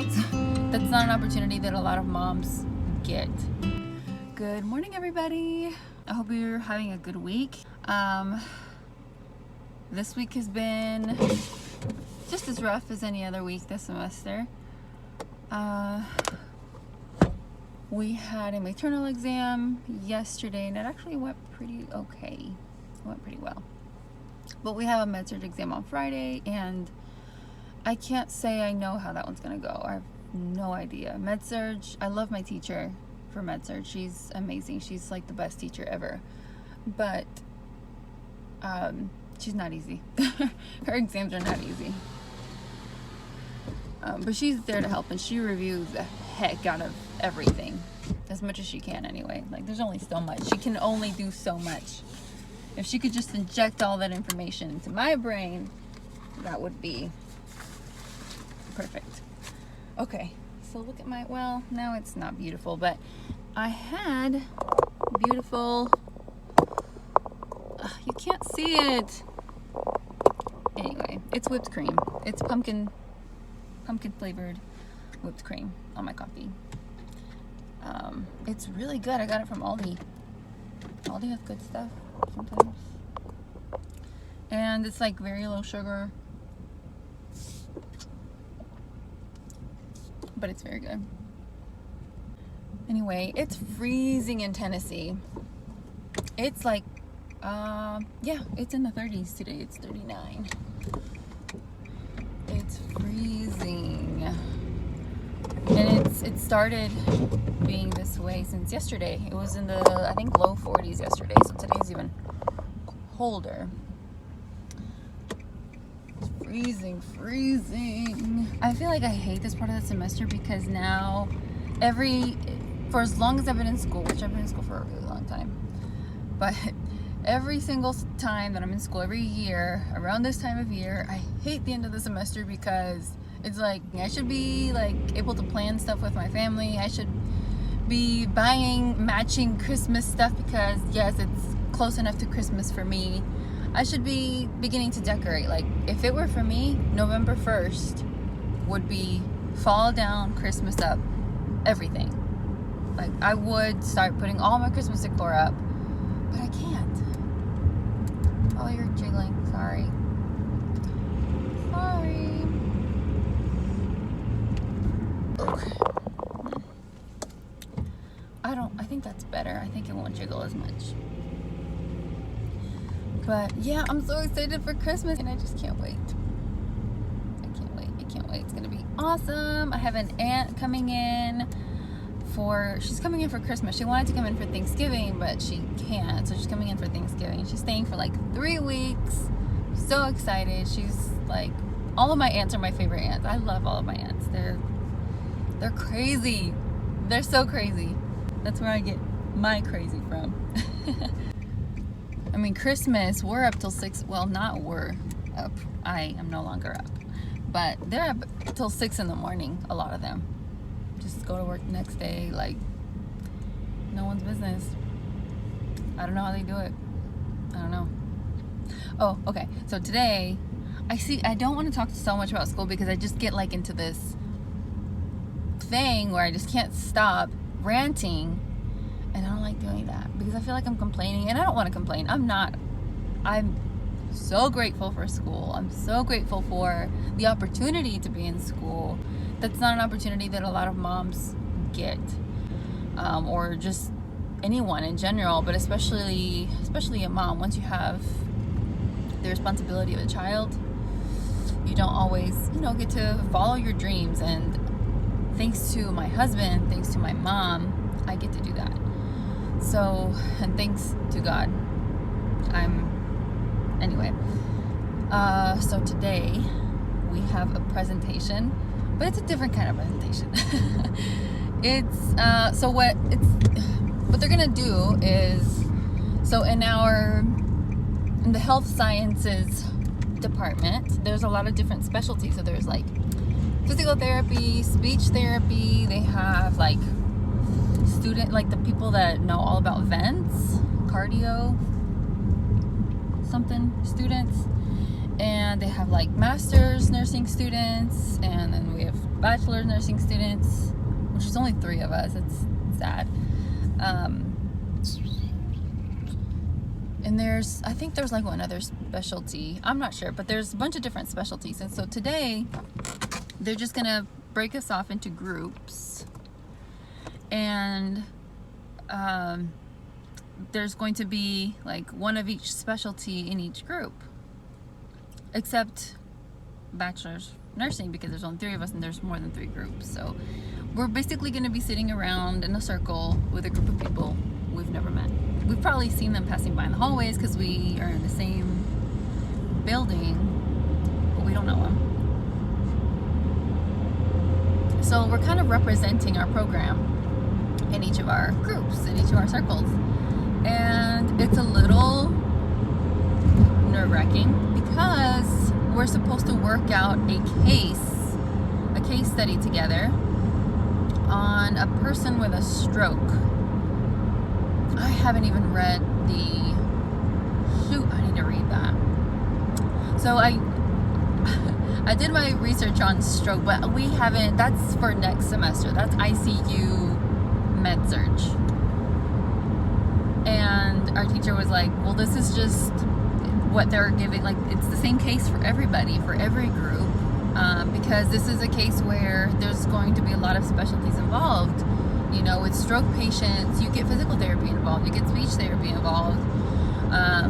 That's not an opportunity that a lot of moms get. Good morning, everybody. I hope you're having a good week. This week has been just as rough as any other week this semester. We had a maternal exam yesterday and it actually went pretty okay. It went pretty well. But we have a med-surg exam on Friday and I can't say I know how that one's gonna go. I have no idea. Med-surg, I love my teacher for med-surg. She's amazing. She's like the best teacher ever. But she's not easy. Her exams are not easy. But she's there to help and she reviews the heck out of everything. As much as she can anyway. Like there's only so much. She can only do so much. If she could just inject all that information into my brain, that would be perfect. Okay, so look at my, well, now it's not beautiful, but I had beautiful, you can't see it. Anyway, it's whipped cream. It's pumpkin flavored whipped cream on my coffee. It's really good. I got it from Aldi. Aldi has good stuff sometimes. And it's like very low sugar. But it's very good. Anyway, it's freezing in Tennessee. It's like, yeah, it's in the 30s today. It's 39. It's freezing. And it started being this way since yesterday. It was in the, I think, low 40s yesterday. So today's even colder. Freezing. I feel like I hate this part of the semester because now for as long as I've been in school, which I've been in school for a really long time, but every single time that I'm in school, every year, around this time of year, I hate the end of the semester because it's like, I should be like able to plan stuff with my family. I should be buying matching Christmas stuff because yes, it's close enough to Christmas for me. I should be beginning to decorate. Like, if it were for me, November 1st would be fall down, Christmas up, everything. Like, I would start putting all my Christmas decor up, but I can't. Oh, you're jiggling. Sorry. Okay. I think that's better. I think it won't jiggle as much. But yeah, I'm so excited for Christmas and I just can't wait. I can't wait. It's gonna be awesome. I have an aunt coming in she's coming in for Christmas. She wanted to come in for Thanksgiving, but she can't. So she's coming in for Thanksgiving. She's staying for like 3 weeks. So excited. She's like, all of my aunts are my favorite aunts. I love all of my aunts. They're crazy. They're so crazy. That's where I get my crazy from. I mean, Christmas, we're up till 6. Well, not we're up. I am no longer up. But they're up till 6 in the morning, a lot of them. Just go to work the next day, like, no one's business. I don't know how they do it. I don't know. Oh, okay. So today, I don't want to talk so much about school because I just get, like, into this thing where I just can't stop ranting. And I don't like doing that because I feel like I'm complaining and I don't want to complain. I'm not. I'm so grateful for school. I'm so grateful for the opportunity to be in school. That's not an opportunity that a lot of moms get, or just anyone in general, but especially a mom. Once you have the responsibility of a child, you don't always, get to follow your dreams. And thanks to my husband, thanks to my mom, I get to do that. So, and thanks to God, anyway, so today we have a presentation, but it's a different kind of presentation. What they're gonna do is, so in the health sciences department, there's a lot of different specialties. So there's like physical therapy, speech therapy, they have like the people that know all about vents, cardio, students, and they have like master's nursing students, and then we have bachelor's nursing students, which is only 3 of us. It's sad. And I think there's like one other specialty. I'm not sure, but there's a bunch of different specialties. And so today, they're just gonna break us off into groups. And there's going to be like one of each specialty in each group. Except bachelor's nursing, because there's only 3 of us and there's more than 3 groups. So we're basically gonna be sitting around in a circle with a group of people we've never met. We've probably seen them passing by in the hallways because we are in the same building, but we don't know them. So we're kind of representing our program in each of our groups, in each of our circles. And it's a little nerve-wracking because we're supposed to work out a case study together on a person with a stroke. I haven't even read I need to read that. So I did my research on stroke, but we haven't, that's for next semester. That's ICU med surg. And our teacher was like, well, this is just what they're giving, like it's the same case for everybody, for every group, because this is a case where there's going to be a lot of specialties involved. You know, with stroke patients, you get physical therapy involved, you get speech therapy involved. I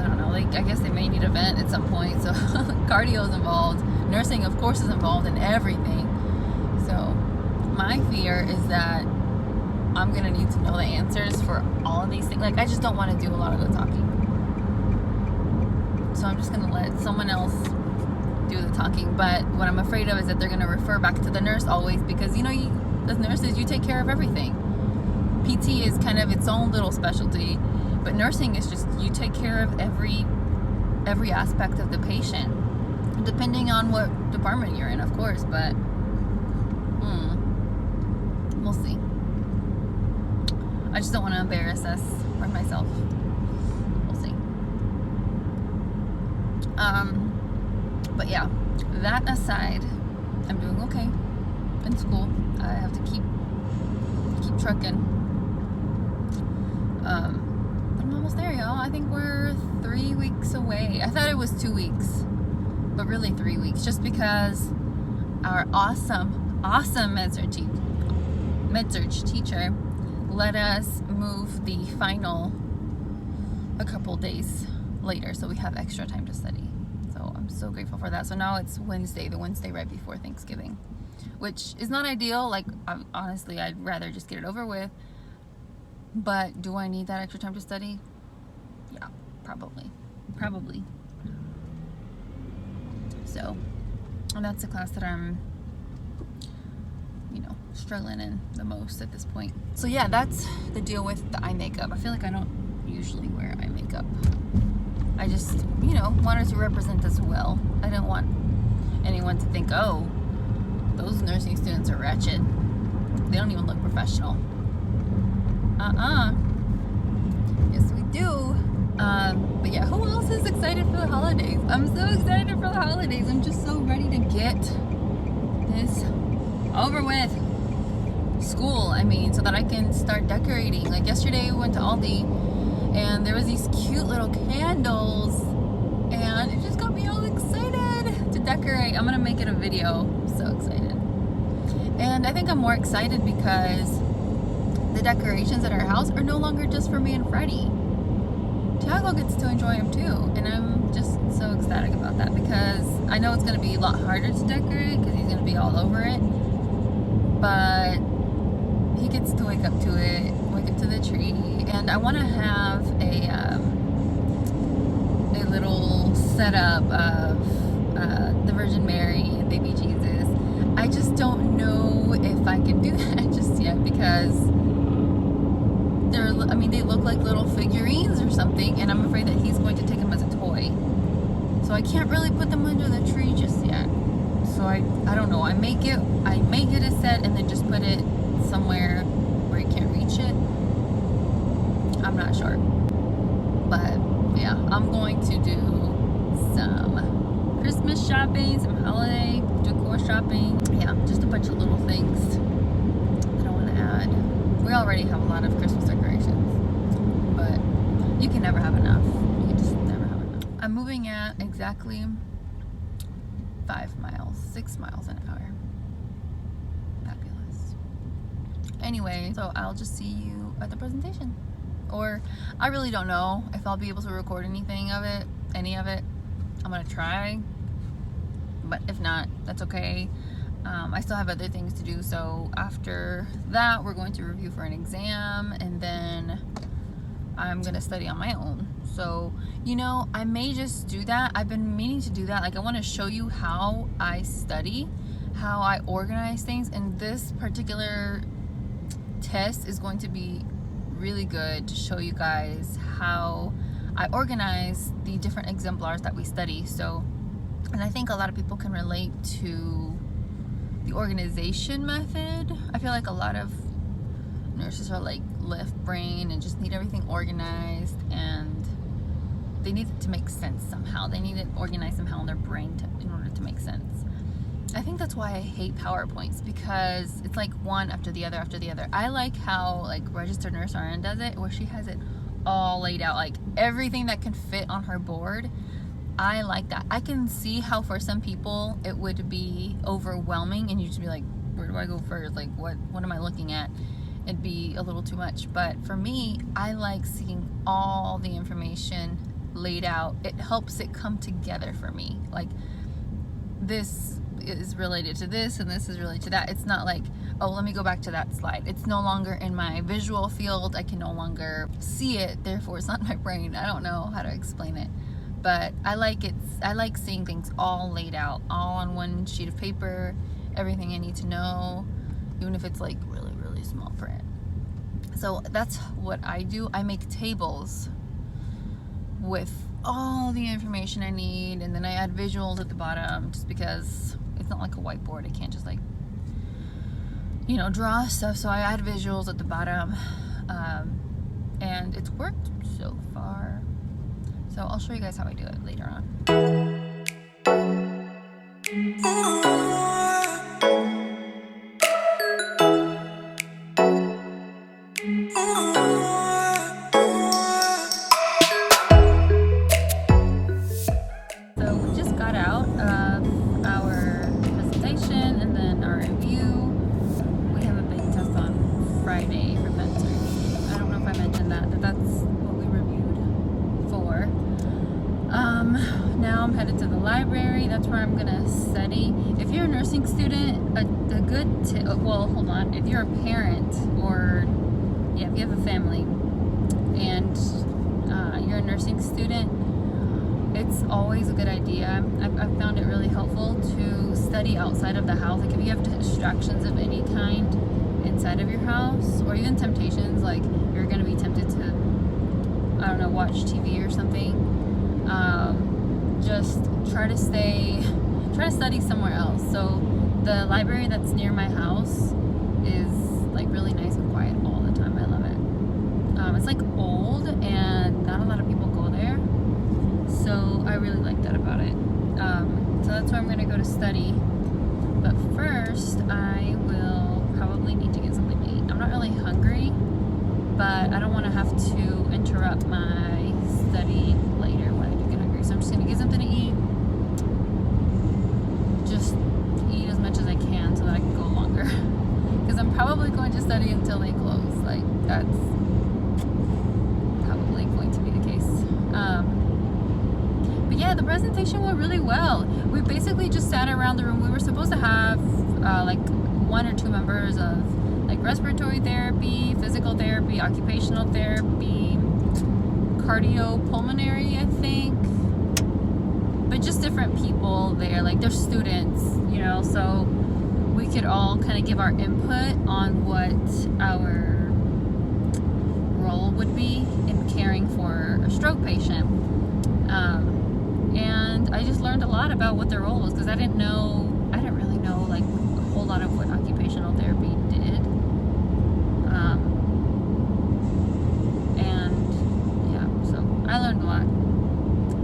don't know, like I guess they may need a vent at some point, so cardio is involved. Nursing, of course, is involved in everything. So my fear is that I'm gonna need to know the answers for all of these things. Like I just don't want to do a lot of the talking. So I'm just gonna let someone else do the talking. But what I'm afraid of is that they're gonna refer back to the nurse always, because you know, as nurses, you take care of everything. PT is kind of its own little specialty, but nursing is just, you take care of every aspect of the patient, depending on what department you're in, of course, but we'll see. I just don't want to embarrass us or myself. We'll see. But yeah, that aside, I'm doing okay in school. I have to keep trucking. But I'm almost there, y'all. I think we're 3 weeks away. I thought it was 2 weeks, but really 3 weeks, just because our awesome med-surg teacher let us move the final a couple days later, so we have extra time to study. So I'm so grateful for that. So now it's Wednesday, the Wednesday right before Thanksgiving, which is not ideal. Like, honestly, I'd rather just get it over with. But do I need that extra time to study? Yeah, probably. So, and that's the class that I'm, struggling in the most at this point. So yeah, that's the deal with the eye makeup. I feel like I don't usually wear eye makeup. I just, wanted to represent us well. I don't want anyone to think, oh, those nursing students are wretched. They don't even look professional. Yes, we do. But yeah, who else is excited for the holidays? I'm so excited for the holidays. I'm just so ready to get this over with. School, so that I can start decorating. Like yesterday we went to Aldi and there was these cute little candles and it just got me all excited to decorate. I'm gonna make it a video. I'm so excited. And I think I'm more excited because the decorations at our house are no longer just for me and Freddie. Tiago gets to enjoy them too, and I'm just so ecstatic about that, because I know it's going to be a lot harder to decorate because he's going to be all over it, but he gets to wake up to it, wake up to the tree. And I want to have a little setup of the Virgin Mary and baby Jesus. I just don't know if I can do that just yet, because they look like little figurines or something, and I'm afraid that he's going to take them as a toy. So I can't really put them under the tree just yet. So I don't know. I may get a set and then just put it somewhere where you can't reach it. I'm not sure. But yeah, I'm going to do some Christmas shopping, some holiday decor shopping. Yeah, just a bunch of little things that I want to add. We already have a lot of Christmas decorations, but you can never have enough. You can just never have enough. I'm moving at exactly 6 miles an hour. Fabulous. Anyway, so I'll just see you at the presentation. Or I really don't know if I'll be able to record any of it. I'm gonna try, but if not, that's okay. I still have other things to do, so after that we're going to review for an exam, and then I'm gonna study on my own. So, you know, I may just do that. I've been meaning to do that. Like, I want to show you how I study, how I organize things, and this particular test is going to be really good to show you guys how I organize the different exemplars that we study. So, and I think a lot of people can relate to the organization method. I feel like a lot of nurses are like left brain and just need everything organized, and they need it to make sense somehow. They need it organized somehow in their brain in order to make sense. I think that's why I hate PowerPoints, because it's like one after the other after the other. I like how like registered nurse RN does it, where she has it all laid out, like everything that can fit on her board. I like that. I can see how for some people it would be overwhelming and you'd just be like, where do I go first? Like, what am I looking at? It'd be a little too much. But for me, I like seeing all the information laid out. It helps it come together for me. Like, this is related to this and this is related to that. It's not like, oh, let me go back to that slide. It's no longer in my visual field. I can no longer see it, therefore it's not in my brain. I don't know how to explain it, but I like seeing things all laid out, all on one sheet of paper, everything I need to know, even if it's like really, really small print. So that's what I do. I make tables with all the information I need, and then I add visuals at the bottom, just because it's not like a whiteboard. I can't just like, you know, draw stuff. So I add visuals at the bottom, and it's worked so far. So I'll show you guys how I do it later on. So we just got out of our presentation and then our review. We have a big test on Friday for mentoring. I don't know if I mentioned that, but that's what we reviewed for. Now I'm headed to the library. That's where I'm gonna study. If you're a nursing student, a good tip, well, hold on. If you're a parent, or yeah, if you have a family and you're a nursing student, it's always a good idea. I've found it really helpful to study outside of the house. Like, if you have distractions of any kind inside of your house, or even temptations, like you're gonna be tempted to, I don't know, watch TV or something. Just try to study somewhere else. So the library that's near my house is like really nice and quiet all the time. I love it. It's like old and not a lot of people go there, so I really like that about it. So that's where I'm gonna go to study. But first, I will probably need to get something to eat. I'm not really hungry, but I don't want to have to interrupt my study later when I do get hungry. So I'm just gonna get something to eat. Just eat as much as I can so that I can go longer. Because I'm probably going to study until they close. Like, that's probably going to be the case. But yeah, the presentation went really well. We basically just sat around the room. We were supposed to have like 1 or 2 members of like respiratory therapy, physical therapy, occupational therapy, cardiopulmonary, I think. But just different people there, like they're students, you know, so we could all kind of give our input on what our role would be in caring for a stroke patient. And I just learned a lot about what their role was, because I didn't really know like a whole lot of what occupational therapy did. And yeah, so I learned a lot.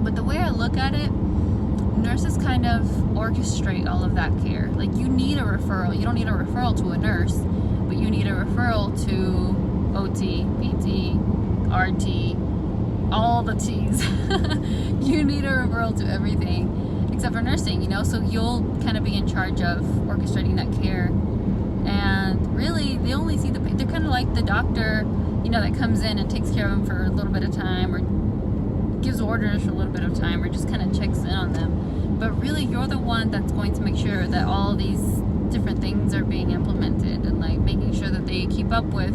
But the way I look at it, nurses kind of orchestrate all of that care. Like, you need a referral. You don't need a referral to a nurse, but you need a referral to OT, PT, RT, all the T's. You need a referral to everything except for nursing, you know, so you'll kind of be in charge of orchestrating that care. And really, they only see they're kind of like the doctor, you know, that comes in and takes care of them for a little bit of time, or gives orders for a little bit of time, or just kind of checks in on them. But really, you're the one that's going to make sure that all these different things are being implemented, and like making sure that they keep up with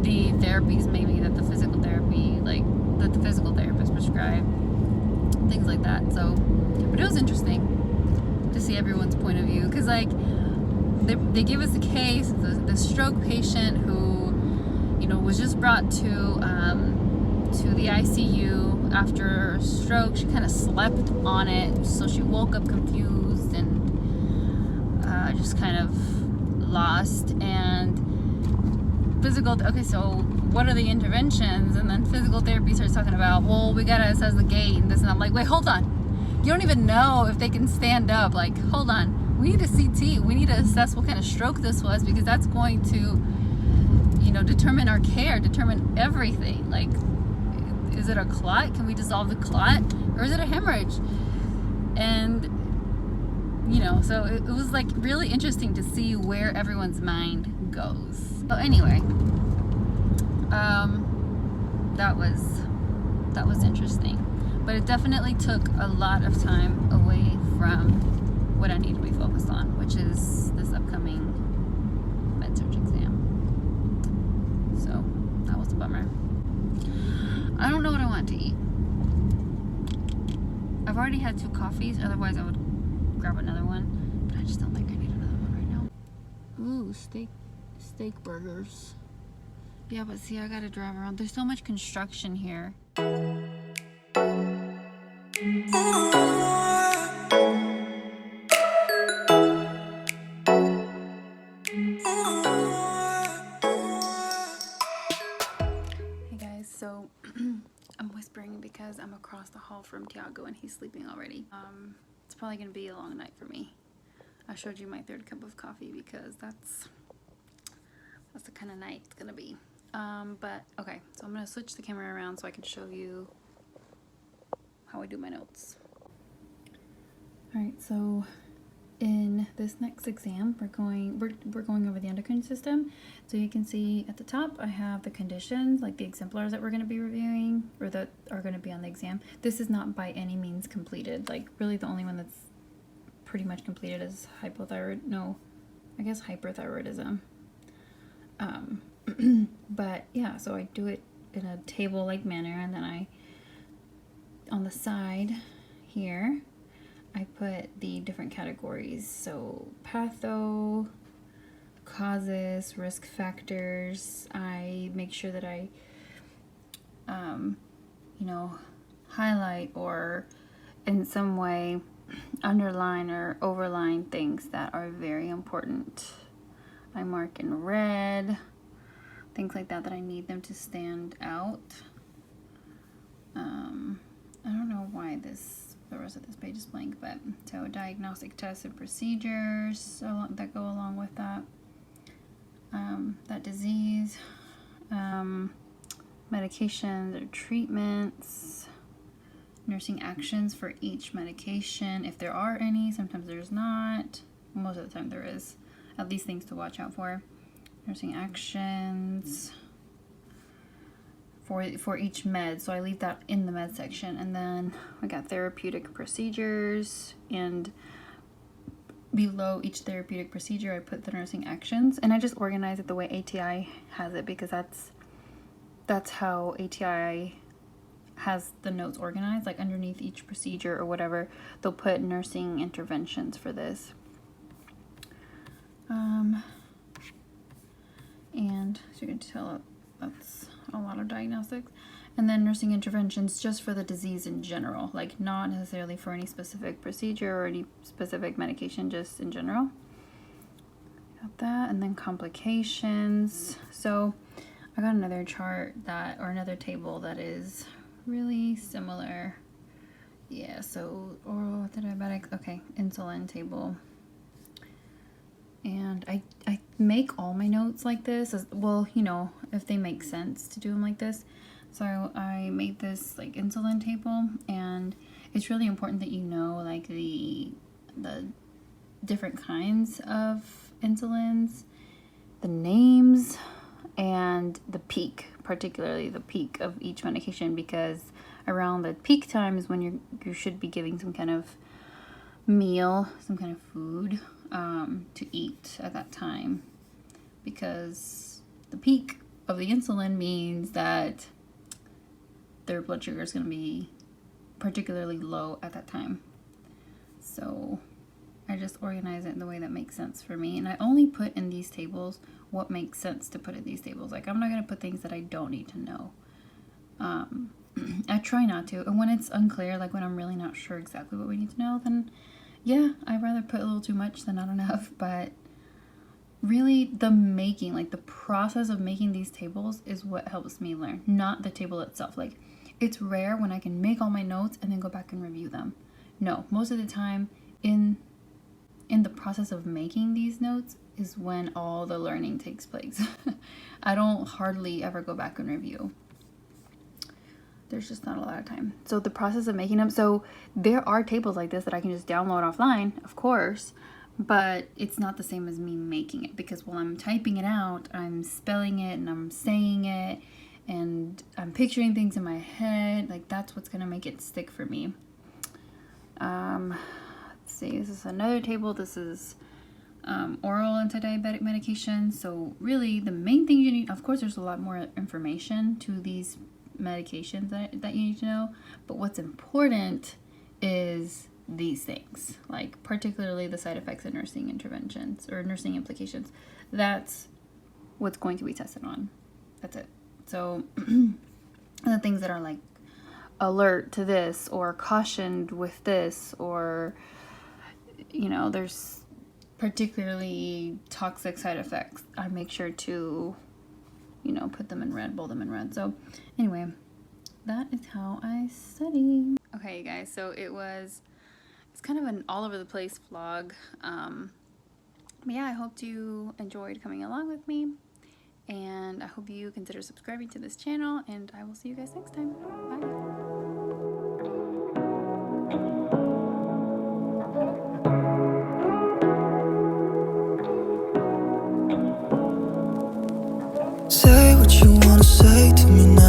the therapies, maybe that the physical therapy, like that the physical therapist prescribed, things like that. So, but it was interesting to see everyone's point of view, because like they give us a case of the stroke patient who, you know, was just brought to the ICU after a stroke. She kind of slept on it, so she woke up confused and just kind of lost. And okay, so what are the interventions? And then physical therapy starts talking about, well, we gotta assess the gait and this, and I'm like, wait, hold on. You don't even know if they can stand up. Like, hold on. We need a CT. We need to assess what kind of stroke this was, because that's going to, you know, determine our care, determine everything. Like, is it a clot? Can we dissolve the clot? Or is it a hemorrhage? And, you know, so it was like really interesting to see where everyone's mind goes. So anyway, that was interesting. But it definitely took a lot of time away from what I need to be focused on, which is this upcoming med-surg exam. So that was a bummer. I don't know what I want to eat. I've already had 2 coffees, otherwise I would grab another one, but I just don't think I need another one right now. Ooh, steak burgers. Yeah, but see, I gotta drive around. There's so much construction here. So I'm whispering because I'm across the hall from Tiago and he's sleeping already. It's probably gonna be a long night for me. I showed you my 3rd cup of coffee because that's the kind of night it's gonna be. But okay, so I'm gonna switch the camera around so I can show you how I do my notes. All right, so in this next exam, we're going over the endocrine system. So you can see at the top, I have the conditions, like the exemplars that we're going to be reviewing, or that are going to be on the exam. This is not by any means completed. Like, really the only one that's pretty much completed is hyperthyroidism. But yeah, so I do it in a table-like manner, and then on the side here, I put the different categories. So patho, causes, risk factors. I make sure that I, you know, highlight or in some way underline or overline things that are very important. I mark in red, things like that I need them to stand out. I don't know why the rest of this page is blank, but so diagnostic tests and procedures that go along with that. That disease, medications or treatments, nursing actions for each medication, if there are any. Sometimes there's not. Most of the time there is. At least things to watch out for. Nursing actions for each med, so I leave that in the med section. And then we got therapeutic procedures, and below each therapeutic procedure I put the nursing actions, and I just organize it the way ATI has it, because that's how ATI has the notes organized. Like underneath each procedure or whatever, they'll put nursing interventions for this. And so you can tell that's a lot of diagnostics. And then nursing interventions just for the disease in general, like not necessarily for any specific procedure or any specific medication, just in general. Got that. And then complications. So I got another chart or another table that is really similar. Yeah, so oral diabetics, okay, insulin table. make all my notes like this, as well, you know, if they make sense to do them like this. So I made this like insulin table, and it's really important that you know like the different kinds of insulins, the names, and the peak, particularly the peak of each medication, because around the peak time is when you should be giving some kind of meal, some kind of food to eat at that time, because the peak of the insulin means that their blood sugar is going to be particularly low at that time. So I just organize it in the way that makes sense for me, and I only put in these tables what makes sense to put in these tables. Like, I'm not going to put things that I don't need to know. I try not to, and when it's unclear, like when I'm really not sure exactly what we need to know, then yeah, I'd rather put a little too much than not enough. But really, the making, like the process of making these tables is what helps me learn, not the table itself. Like, it's rare when I can make all my notes and then go back and review them. No, most of the time in the process of making these notes is when all the learning takes place. I don't hardly ever go back and review. There's just not a lot of time. So the process of making them, so there are tables like this that I can just download offline, of course, but it's not the same as me making it, because while I'm typing it out, I'm spelling it and I'm saying it and I'm picturing things in my head. Like, that's what's gonna make it stick for me. Let's see, this is another table. This is oral anti-diabetic medication. So really the main thing you need, of course there's a lot more information to these medications that you need to know, but what's important is these things, like particularly the side effects and nursing interventions or nursing implications. That's what's going to be tested on. That's it. So the things that are like alert to this or cautioned with this, or you know, there's particularly toxic side effects, I make sure to, you know, put them in red, bold them in red. So anyway, that is how I study. Okay, you guys, so it's kind of an all over the place vlog. But yeah, I hope you enjoyed coming along with me, and I hope you consider subscribing to this channel, and I will see you guys next time. Bye. Say what you wanna say to me now.